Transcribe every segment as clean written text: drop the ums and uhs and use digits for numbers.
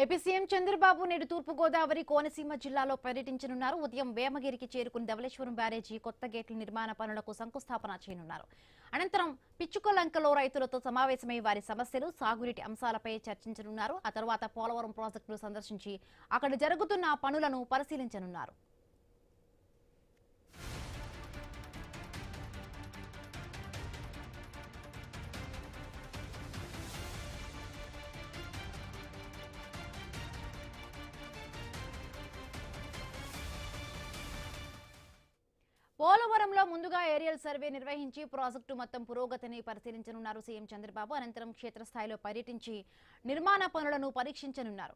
AP CM Chandrababu నేడు తూర్పు గోదావరి కోనసీమ జిల్లాలో పర్యటించనున్నారు. ఉదయం వేమగిరికి చేరుకుని ధవళేశ్వరం బ్యారేజీ కొత్త గేట్ల నిర్మాణ పనులకు శంకుస్థాపన చేయనున్నారు. అనంతరం పిచ్చుకలంకలో రైతులతో సమావేశమై వారి సమస్యలు, సాగునీటి అంశాలపై చర్చించనున్నారు. ఆ తర్వాత పోలవరం ప్రాజెక్టును సందర్శించి అక్కడ జరుగుతున్న పనులను పరిశీలించనున్నారు. పోలవరంలో ముందుగా ఏరియల్ సర్వే నిర్వహించి ప్రాజెక్టు మొత్తం పురోగతిని పరిశీలించనున్నారు సీఎం చంద్రబాబు. అనంతరం క్షేత్రస్థాయిలో పర్యటించి నిర్మాణ పనులను పరీక్షించనున్నారు.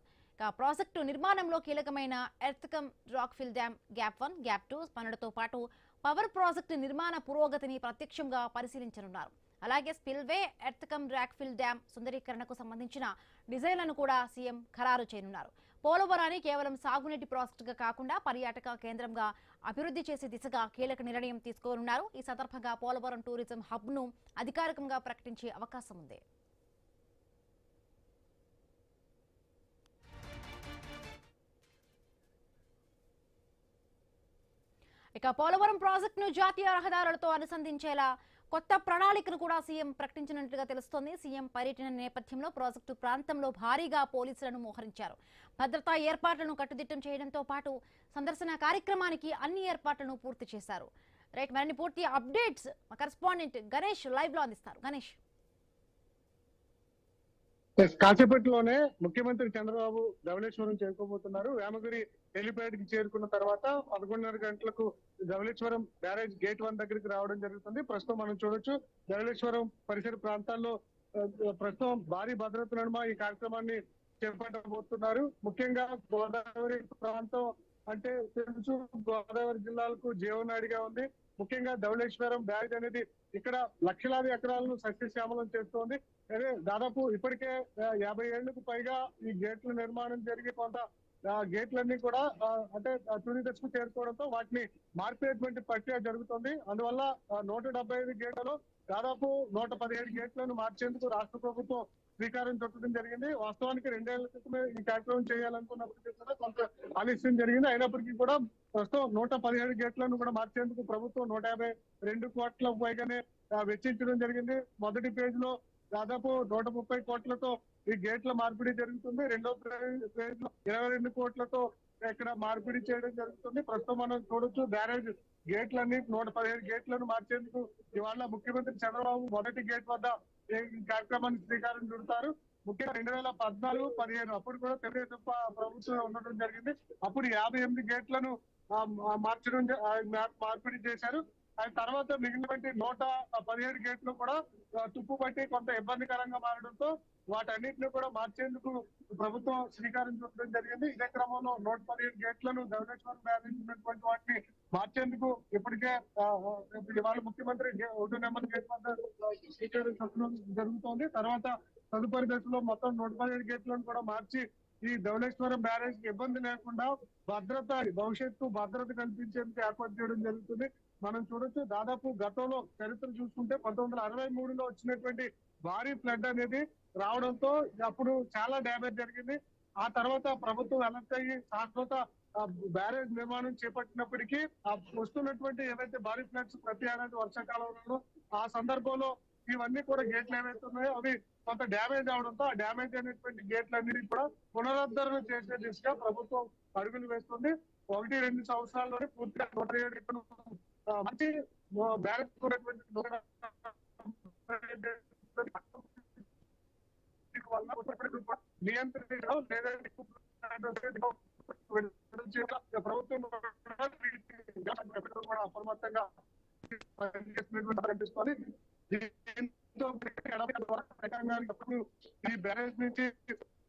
ప్రాజెక్టు నిర్మాణంలో కీలకమైన ఎర్త్కమ్ రాక్ఫిల్ డ్యాం గ్యాప్ 1, గ్యాప్ 2 పనులతో పాటు పవర్ ప్రాజెక్టు నిర్మాణ పురోగతిని ప్రత్యక్షంగా పరిశీలించనున్నారు. అలాగే స్పిల్వే, ఎర్త్కమ్ రాక్ఫిల్ డ్యాం సుందరీకరణకు సంబంధించిన డిజైన్లను కూడా సీఎం ఖరారు చేయనున్నారు. పోలవరాన్ని కేవలం సాగునీటి ప్రాజెక్టుగా కాకుండా పర్యాటక కేంద్రంగా అభివృద్ధి చేసే దిశగా కీలక నిర్ణయం తీసుకోనున్నారు. ఈ సందర్భంగా పోలవరం టూరిజం హబ్ ను అధికారికంగా ప్రకటించే అవకాశం ఉంది. ఇక పోలవరం ప్రాజెక్టును జాతీయ రహదారులతో అనుసంధించేలా కొత్త ప్రణాళికను కూడా సీఎం ప్రకటించినట్లుగా తెలుస్తోంది. సీఎం పర్యటన నేపథ్యంలో ప్రాజెక్టు ప్రాంతంలో భారీగా పోలీసులను మోహరించారు. భద్రతా ఏర్పాట్లను కట్టుదిట్టం చేయడంతో పాటు సందర్శన కార్యక్రమానికి అన్ని ఏర్పాట్లను పూర్తి చేశారు. రైట్, మరిన్ని పూర్తి అప్డేట్స్ మా కరెస్పాండెంట్ గణేష్ లైవ్ లో అందిస్తారు. గణేష్, కాసేపట్లోనే ముఖ్యమంత్రి చంద్రబాబు ధవళేశ్వరం చేరుకోబోతున్నారు. వేమగిరి హెలిప్యాడ్ కి చేరుకున్న తర్వాత 11:30 గంటలకు ధవళేశ్వరం బ్యారేజ్ గేట్ 1 దగ్గరికి రావడం జరుగుతుంది. ప్రస్తుతం మనం చూడొచ్చు, ధవళేశ్వరం పరిసర ప్రాంతాల్లో ప్రస్తుతం భారీ భద్రత నడుమ ఈ కార్యక్రమాన్ని చేపట్టబోతున్నారు. ముఖ్యంగా గోదావరి ప్రాంతం అంటే తెలుసు, గోదావరి జిల్లాలకు జీవనాడిగా ఉంది. ముఖ్యంగా ధవళేశ్వరం బ్యారేజ్ అనేది ఇక్కడ లక్షలాది ఎకరాలను సస్యశ్యామలం చేస్తోంది. అదే దాదాపు ఇప్పటికే 50 ఏళ్లకు పైగా ఈ గేట్ల నిర్మాణం జరిగి కొంత గేట్లన్నీ కూడా అంటే తుది దశకు చేరుకోవడంతో వాటిని మార్పేటువంటి ప్రక్రియ జరుగుతుంది. అందువల్ల 175 గేట్లలో దాదాపు 117 గేట్లను మార్చేందుకు రాష్ట్ర ప్రభుత్వం శ్రీకారం చుట్టడం జరిగింది. వాస్తవానికి 2 ఏళ్ల క్రితమే ఈ కార్యక్రమం చేయాలనుకున్నప్పటికీ కూడా కొంత ఆలస్యం జరిగింది. అయినప్పటికీ కూడా ప్రస్తుతం 117 గేట్లను కూడా మార్చేందుకు ప్రభుత్వం 152 కోట్ల పైగానే వెచ్చించడం జరిగింది. మొదటి పేజ్ లో దాదాపు 130 కోట్లతో ఈ గేట్ల మార్పిడి జరుగుతుంది. రెండో పేజ్ లో 22 కోట్లతో ఇక్కడ మార్పిడి చేయడం జరుగుతుంది. ప్రస్తుతం మనం చూడొచ్చు, బ్యారేజ్ గేట్లన్నీ 117 గేట్లను మార్చేందుకు ఇవాళ ముఖ్యమంత్రి చంద్రబాబు మొదటి గేట్ వద్ద ఈ కార్యక్రమాన్ని శ్రీకారం చుడతారు. ముఖ్యంగా 2014-15 అప్పుడు కూడా తెలుగుదేశం ప్రభుత్వం ఉండడం జరిగింది. అప్పుడు 58 గేట్లను మార్చడం మార్పిడి చేశారు. ఆయన తర్వాత మిగిలినటువంటి 117 గేట్లు కూడా తుప్పు పట్టి కొంత ఇబ్బందికరంగా మారడంతో వాటన్నిటిని కూడా మార్చేందుకు ప్రభుత్వం శ్రీకారం చుట్టడం జరిగింది. ఇదే క్రమంలో 117 గేట్లను ధవళేశ్వరం బ్యారేజ్ ఉన్నటువంటి వాటిని మార్చేందుకు ఇప్పటికే ఇవాళ ముఖ్యమంత్రి 1 నెంబర్ గేట్ వద్ద శ్రీకారం చుట్టడం జరుగుతోంది. తర్వాత తదుపరి దశలో మొత్తం 117 గేట్లను కూడా మార్చి ఈ ధవళేశ్వరం బ్యారేజ్ కి ఇబ్బంది లేకుండా భవిష్యత్తు భద్రత కల్పించేందుకు ఏర్పాటు చేయడం జరుగుతుంది. మనం చూడొచ్చు, దాదాపు గతంలో చరిత్ర చూసుకుంటే 1963లో వచ్చినటువంటి భారీ ఫ్లడ్ అనేది రావడంతో అప్పుడు చాలా డ్యామేజ్ జరిగింది. ఆ తర్వాత ప్రభుత్వం అలర్ట్ అయ్యి శాశ్వత బ్యారేజ్ నిర్మాణం చేపట్టినప్పటికీ వస్తున్నటువంటి ఏవైతే భారీ ఫ్లడ్స్ ప్రతి ఏడాది వర్షాకాలంలో ఆ సందర్భంలో ఇవన్నీ కూడా గేట్లు ఏవైతే ఉన్నాయో అవి కొంత డ్యామేజ్ అవడంతో ఆ డ్యామేజ్ అయినటువంటి గేట్లన్నిటికీ కూడా పునరుద్ధరణ చేసే దిశగా ప్రభుత్వం అడుగులు వేస్తుంది. 1-2 సంవత్సరాల్లోనే పూర్తిగా 107 మంచి బ్యారేజ్ నియంత్రించడం లేదంటే ప్రభుత్వం కూడా అప్రమత్తంగా కనిపిస్తుంది. ఈ బ్యారేజ్ నుంచి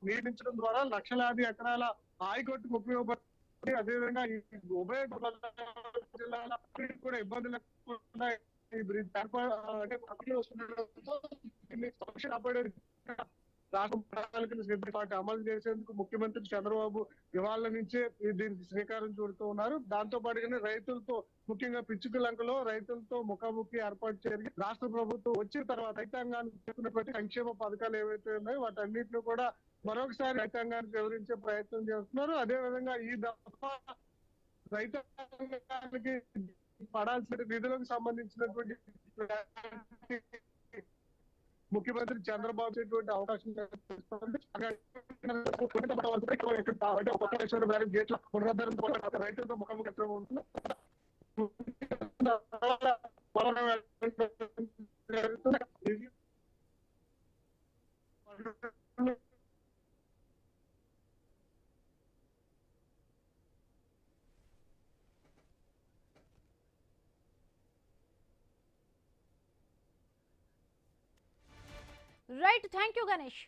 నిర్మించడం ద్వారా లక్షలాది ఎకరాల ఆయకట్టుకు ఉపయోగపడుతుంది. అదేవిధంగా ఈ ఉభయ జిల్లాల కూడా ఇబ్బంది లేకుండా ఈ బ్రిడ్జ్ రాష్ట్ర ప్రణాళికను సిద్ధపాటు అమలు చేసేందుకు ముఖ్యమంత్రి చంద్రబాబు ఇవాళ నుంచే దీనికి శ్రీకారం చుడుతూ ఉన్నారు. దాంతో పాటుగానే రైతులతో, ముఖ్యంగా పిచ్చుకలంకలో రైతులతో ముఖాముఖి ఏర్పాటు చేసి రాష్ట్ర ప్రభుత్వం వచ్చిన తర్వాత రైతాంగానికి చెప్పినటువంటి సంక్షేమ పథకాలు ఏవైతే ఉన్నాయో వాటన్నిటిని కూడా మరొకసారి రైతాంగానికి వివరించే ప్రయత్నం చేస్తున్నారు. అదే విధంగా ఈ దఫా రైతాంగానికి పడాల్సిన నిధులకు సంబంధించినటువంటి ముఖ్యమంత్రి చంద్రబాబు చేటువంటి అవకాశం కల్పిస్తోంది. గేట్ల పునరుద్ధరణ రైతులతో ముఖాముఖి ఉంటుంది. Right, thank you Ganesh.